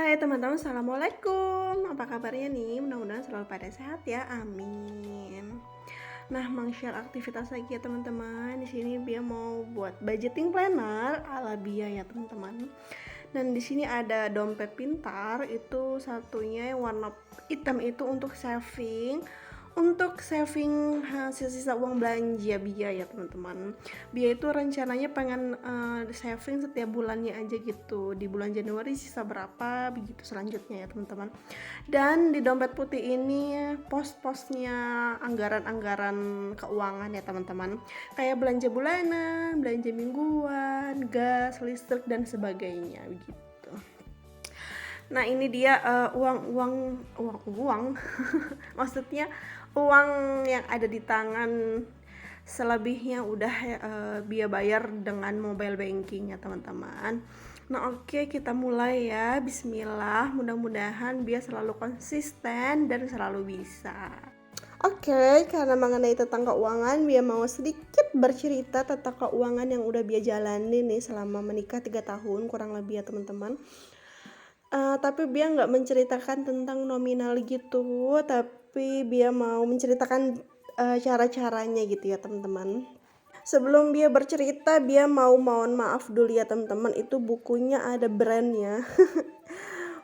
Hai teman-teman, assalamualaikum. Apa kabarnya nih? Mudah-mudahan selalu pada sehat ya, amin. Nah, share aktivitas lagi ya teman-teman. Di sini Bia mau buat budgeting planner ala Bia ya teman-teman. Dan di sini ada dompet pintar, itu satunya yang warna hitam itu untuk hasil sisa uang belanja Bia ya teman-teman. Bia itu rencananya pengen saving setiap bulannya aja gitu. Di bulan Januari sisa berapa begitu selanjutnya ya teman-teman. Dan di dompet putih ini pos-posnya anggaran-anggaran keuangan ya teman-teman. Kayak belanja bulanan, belanja mingguan, gas, listrik dan sebagainya begitu. Nah ini dia uang maksudnya uang yang ada di tangan, selebihnya udah Bia bayar dengan mobile banking ya teman-teman. Nah oke, kita mulai ya, bismillah, mudah-mudahan Bia selalu konsisten dan selalu bisa. Oke, karena mengenai tentang keuangan, Bia mau sedikit bercerita tentang keuangan yang udah Bia jalani nih selama menikah 3 tahun kurang lebih ya teman-teman. Tapi Bia nggak menceritakan tentang nominal gitu, tapi Bia mau menceritakan cara-caranya gitu ya teman-teman. Sebelum Bia bercerita, Bia mohon maaf dulu ya teman-teman, itu bukunya ada brandnya.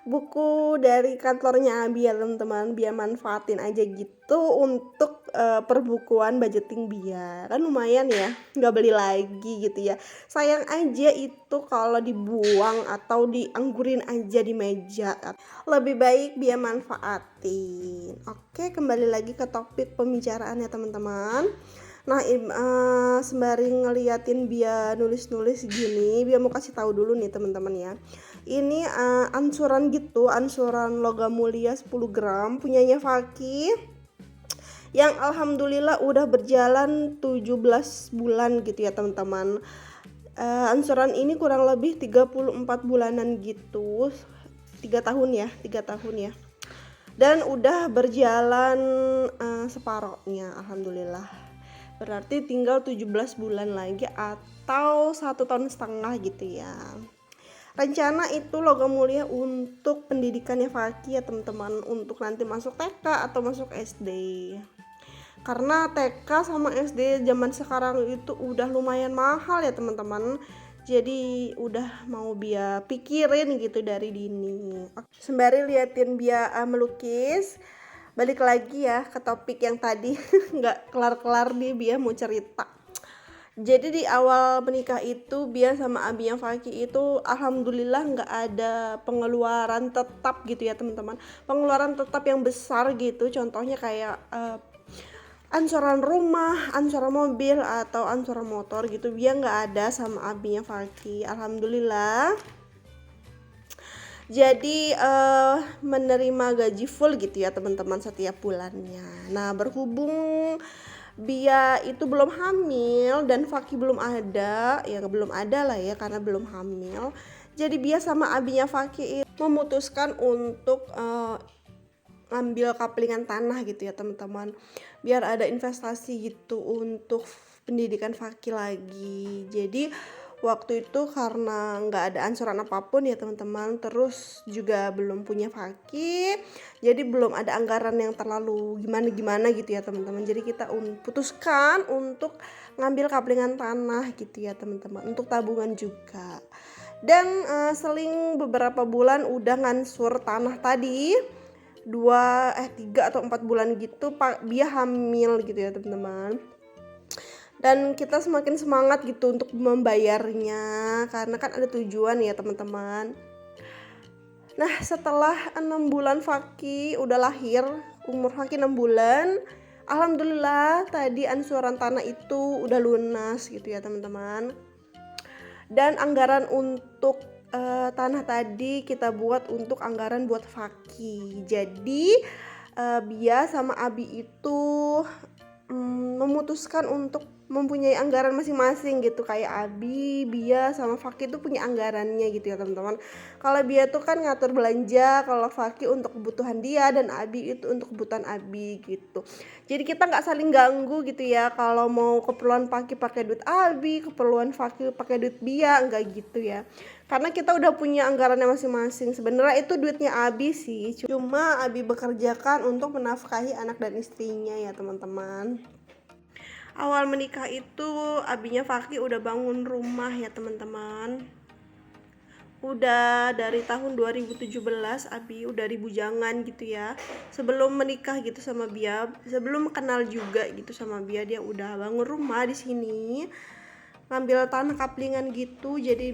Buku dari kantornya Bia teman-teman, Bia manfaatin aja gitu untuk perbukuan budgeting Bia. Kan lumayan ya, nggak beli lagi gitu ya. Sayang aja itu kalau dibuang atau dianggurin aja di meja. Lebih baik Bia manfaatin. Oke, kembali lagi ke topik pembicaraan ya teman-teman. Nah, sembari ngeliatin Bia nulis-nulis gini, Bia mau kasih tahu dulu nih teman-teman ya. Ini ansuran gitu, ansuran logam mulia 10 gram punyanya Faki, yang alhamdulillah udah berjalan 17 bulan gitu ya teman-teman. Ansuran ini kurang lebih 34 bulanan gitu, 3 tahun ya. Dan udah berjalan separohnya alhamdulillah. Berarti tinggal 17 bulan lagi atau 1,5 tahun gitu ya. Rencana itu logam mulia untuk pendidikannya Faki ya teman-teman, untuk nanti masuk TK atau masuk SD. Karena TK sama SD zaman sekarang itu udah lumayan mahal ya teman-teman. Jadi udah mau Bia pikirin gitu dari dini. Sembari liatin Bia melukis, balik lagi ya ke topik yang tadi nggak kelar-kelar nih Bia mau cerita. Jadi di awal menikah itu Bia sama Abi yang Faki itu alhamdulillah nggak ada pengeluaran tetap gitu ya teman-teman. Pengeluaran tetap yang besar gitu, contohnya kayak ansuran rumah, ansuran mobil atau ansuran motor gitu. Bia nggak ada sama Abi yang Faki, alhamdulillah. Jadi menerima gaji full gitu ya teman-teman setiap bulannya. Nah berhubung Bia itu belum hamil dan Faki belum ada lah ya karena belum hamil. Jadi Bia sama abinya Faki memutuskan untuk ngambil kaplingan tanah gitu ya teman-teman, biar ada investasi gitu untuk pendidikan Faki lagi. Jadi waktu itu karena nggak ada ansuran apapun ya teman-teman, terus juga belum punya Faki, jadi belum ada anggaran yang terlalu gimana gitu ya teman-teman. Jadi kita putuskan untuk ngambil kaplingan tanah gitu ya teman-teman, untuk tabungan juga. Dan seling beberapa bulan udah ngansur tanah tadi, 3 atau 4 bulan gitu Bia hamil gitu ya teman-teman. Dan kita semakin semangat gitu untuk membayarnya karena kan ada tujuan ya teman-teman. Nah setelah 6 bulan Faki udah lahir, umur Faki 6 bulan, alhamdulillah tadi ansuran tanah itu udah lunas gitu ya teman-teman. Dan anggaran untuk tanah tadi kita buat untuk anggaran buat Faki. Jadi Bia sama Abi itu memutuskan untuk mempunyai anggaran masing-masing gitu, kayak Abi, Bia, sama Faki tuh punya anggarannya gitu ya teman-teman. Kalau Bia tuh kan ngatur belanja, kalau Faki untuk kebutuhan dia, dan Abi itu untuk kebutuhan Abi gitu. Jadi kita nggak saling ganggu gitu ya, kalau mau keperluan Faki pakai duit Abi, keperluan Faki pakai duit Bia, enggak gitu ya. Karena kita udah punya anggarannya masing-masing. Sebenarnya itu duitnya Abi sih, cuma Abi bekerjakan untuk menafkahi anak dan istrinya ya teman-teman. Awal menikah itu Abinya Faki udah bangun rumah ya teman-teman. Udah dari tahun 2017 Abi udah di bujangan gitu ya. Sebelum menikah gitu sama Bia, sebelum kenal juga gitu sama Bia, dia udah bangun rumah di sini. Ngambil tanah kaplingan gitu, jadi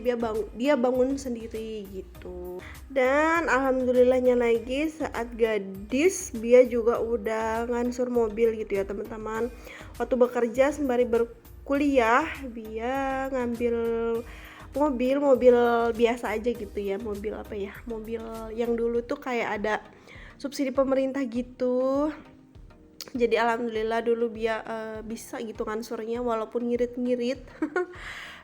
dia bangun sendiri gitu. Dan alhamdulillahnya lagi saat gadis Bia juga udah ngansur mobil gitu ya teman-teman. Waktu bekerja sembari berkuliah Bia ngambil mobil biasa aja gitu ya, mobil apa ya, mobil yang dulu tuh kayak ada subsidi pemerintah gitu. Jadi alhamdulillah dulu Bia bisa gitu ngansurnya walaupun ngirit-ngirit.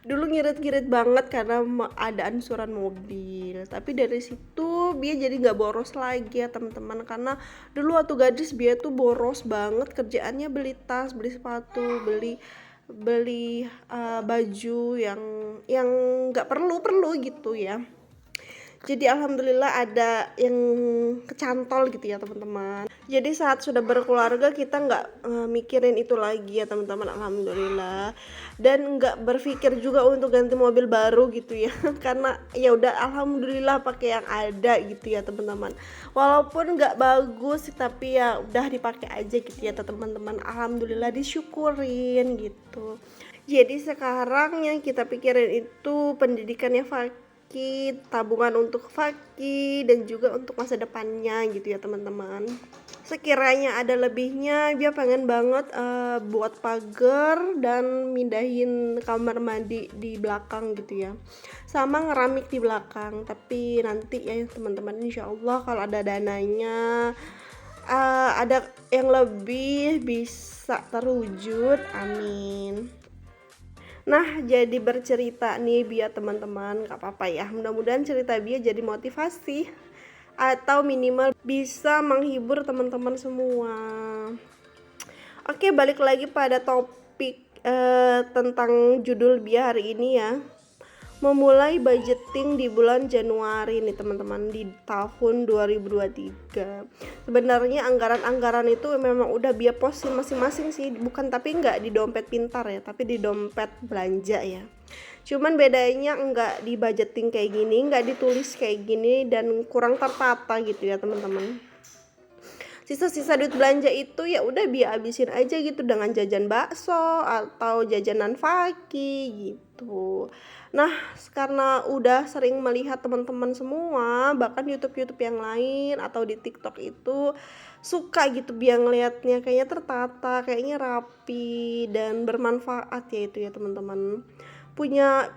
Dulu ngirit-ngirit banget karena ada ansuran mobil, tapi dari situ Bia jadi nggak boros lagi ya teman-teman, karena dulu waktu gadis Bia tuh boros banget kerjaannya, beli tas, beli sepatu, beli beli baju yang nggak perlu gitu ya. Jadi alhamdulillah ada yang kecantol gitu ya teman-teman. Jadi saat sudah berkeluarga kita nggak mikirin itu lagi ya teman-teman, alhamdulillah. Dan nggak berpikir juga untuk ganti mobil baru gitu ya. Karena ya udah alhamdulillah pakai yang ada gitu ya teman-teman. Walaupun nggak bagus tapi ya udah dipakai aja gitu ya teman-teman. Alhamdulillah disyukurin gitu. Jadi sekarang yang kita pikirin itu pendidikannya Faki, tabungan untuk Faki, dan juga untuk masa depannya gitu ya teman-teman. Sekiranya ada lebihnya dia pengen banget buat pagar dan mindahin kamar mandi di belakang gitu ya, sama ngeramik di belakang. Tapi nanti ya teman-teman, insya Allah kalau ada dananya, ada yang lebih bisa terwujud, amin. Nah, jadi bercerita nih biar teman-teman, gak apa-apa ya, mudah-mudahan cerita Bia jadi motivasi atau minimal bisa menghibur teman-teman semua. Oke, balik lagi pada topik tentang judul Bia hari ini ya. Memulai budgeting di bulan Januari nih teman-teman, di tahun 2023. Sebenarnya anggaran-anggaran itu memang udah Bia posin masing-masing sih, bukan, tapi nggak di dompet pintar ya, tapi di dompet belanja ya. Cuman bedanya nggak di budgeting kayak gini, nggak ditulis kayak gini, dan kurang tertata gitu ya teman-teman. Sisa-sisa duit belanja itu ya udah Bia habisin aja gitu dengan jajan bakso atau jajanan Faki gitu. Nah, karena udah sering melihat teman-teman semua, bahkan YouTube yang lain atau di TikTok itu suka gitu Bia ngelihatnya kayaknya tertata, kayaknya rapi dan bermanfaat ya itu ya teman-teman. Punya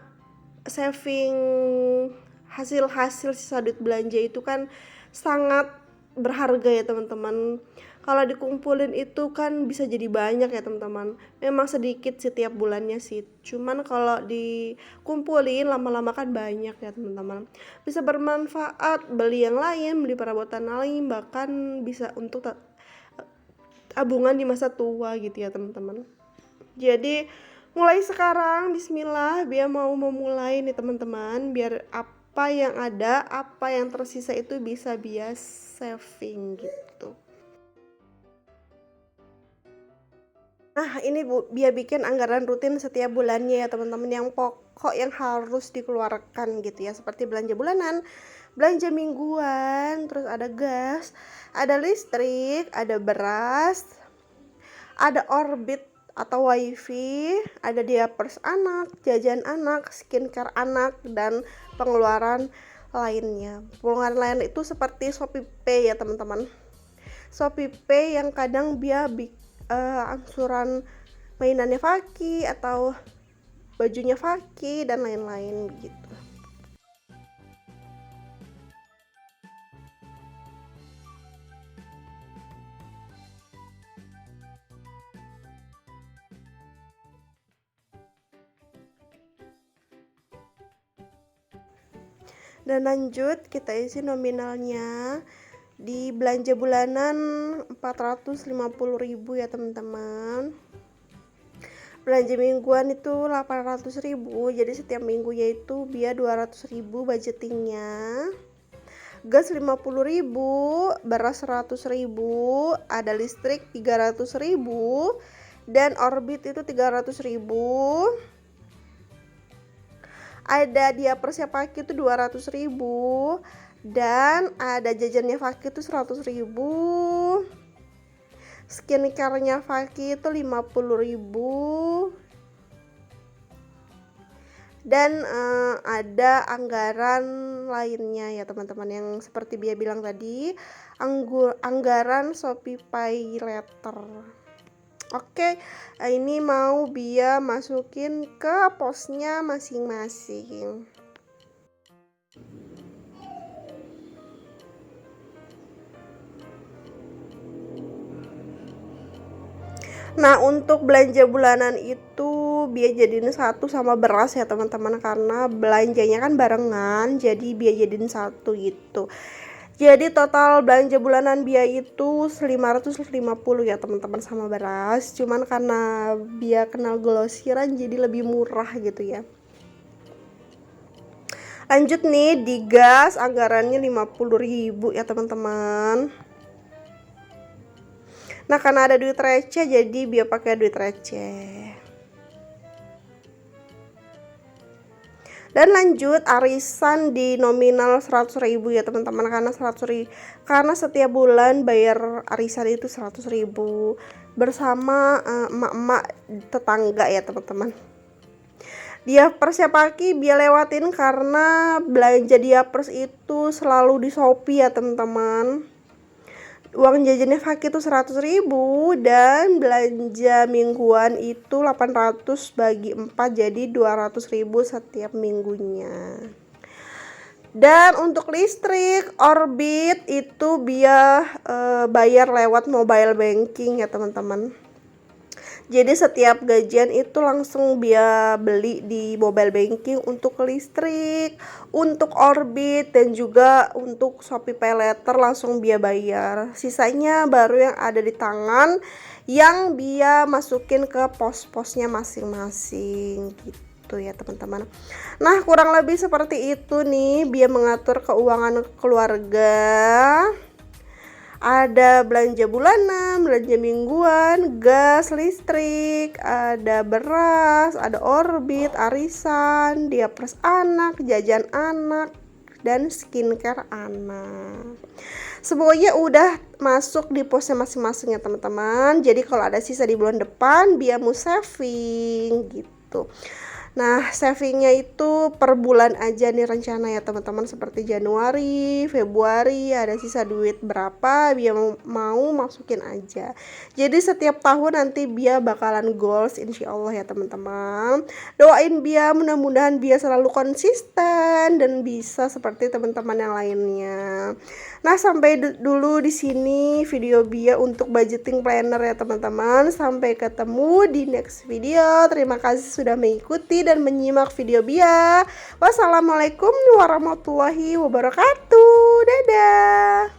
saving hasil sisa duit belanja itu kan sangat berharga ya teman-teman. Kalau dikumpulin itu kan bisa jadi banyak ya teman-teman. Memang sedikit setiap bulannya sih, cuman kalau dikumpulin lama-lama kan banyak ya teman-teman. Bisa bermanfaat, beli yang lain, beli perabotan lain, bahkan bisa untuk tabungan di masa tua gitu ya teman-teman. Jadi mulai sekarang bismillah Bia mau memulai nih teman-teman, biar apa yang ada, apa yang tersisa itu bisa Bia saving gitu. Nah, ini Bia bikin anggaran rutin setiap bulannya ya teman-teman, yang pokok yang harus dikeluarkan gitu ya, seperti belanja bulanan, belanja mingguan, terus ada gas, ada listrik, ada beras, ada Orbit atau wifi, ada diapers anak, jajan anak, skincare anak, dan pengeluaran lainnya. Pengeluaran lain itu seperti Shopee Pay ya teman-teman. Shopee Pay yang kadang Bia angsuran mainannya Faki atau bajunya Faki dan lain-lain gitu. Dan lanjut kita isi nominalnya di belanja bulanan 450.000 ya teman-teman. Belanja mingguan itu 800.000, jadi setiap minggunya itu biar 200.000 budgetingnya. Gas 50.000, beras 100.000, ada listrik 300.000, dan Orbit itu 300.000. Ada diaper Paki itu 200.000, dan ada jajannya Paki itu 100.000. Skincare-nya Paki itu 50.000. Dan ada anggaran lainnya ya teman-teman, yang seperti Bia bilang tadi, anggaran Shopee Pay Later. Oke, ini mau Bia masukin ke posnya masing-masing. Nah, untuk belanja bulanan itu Bia jadiin satu sama beras ya teman-teman, karena belanjanya kan barengan, jadi Bia jadiin satu gitu. Jadi total belanja bulanan Bia itu 550 ya teman-teman sama beras. Cuman karena Bia kenal glosiran jadi lebih murah gitu ya. Lanjut nih, di gas anggarannya 50.000 ya teman-teman. Nah, karena ada duit receh jadi Bia pakai duit receh. Dan lanjut arisan di nominal 100.000 ya teman-teman, karena setiap bulan bayar arisan itu 100.000 bersama emak-emak tetangga ya teman-teman. Diapers Paki Bia lewatin karena belanja diapers itu selalu di Shopee ya teman-teman. Uang jajannya Paki itu 100.000, dan belanja mingguan itu 800 bagi 4 jadi 200.000 setiap minggunya. Dan untuk listrik Orbit itu Bia bayar lewat mobile banking ya teman-teman. Jadi setiap gajian itu langsung Bia beli di mobile banking untuk listrik, untuk Orbit, dan juga untuk Shopee Pay Later langsung Bia bayar. Sisanya baru yang ada di tangan yang Bia masukin ke pos-posnya masing-masing gitu ya teman-teman. Nah, kurang lebih seperti itu nih Bia mengatur keuangan keluarga. Ada belanja bulanan, belanja mingguan, gas, listrik, ada beras, ada Orbit, arisan, diapers anak, jajan anak, dan skincare anak. Semuanya udah masuk di posnya masing-masing ya teman-teman. Jadi kalau ada sisa di bulan depan Bia mau saving gitu. Nah, savingnya itu per bulan aja nih rencana ya teman-teman, seperti Januari, Februari ada sisa duit berapa Bia mau masukin aja. Jadi setiap tahun nanti Bia bakalan goals insya Allah ya teman-teman. Doain Bia, mudah-mudahan Bia selalu konsisten dan bisa seperti teman-teman yang lainnya. Nah, sampai dulu di sini video Bia untuk budgeting planner ya teman-teman. Sampai ketemu di next video. Terima kasih sudah mengikuti dan menyimak video Bia. Wassalamualaikum warahmatullahi wabarakatuh. Dadah.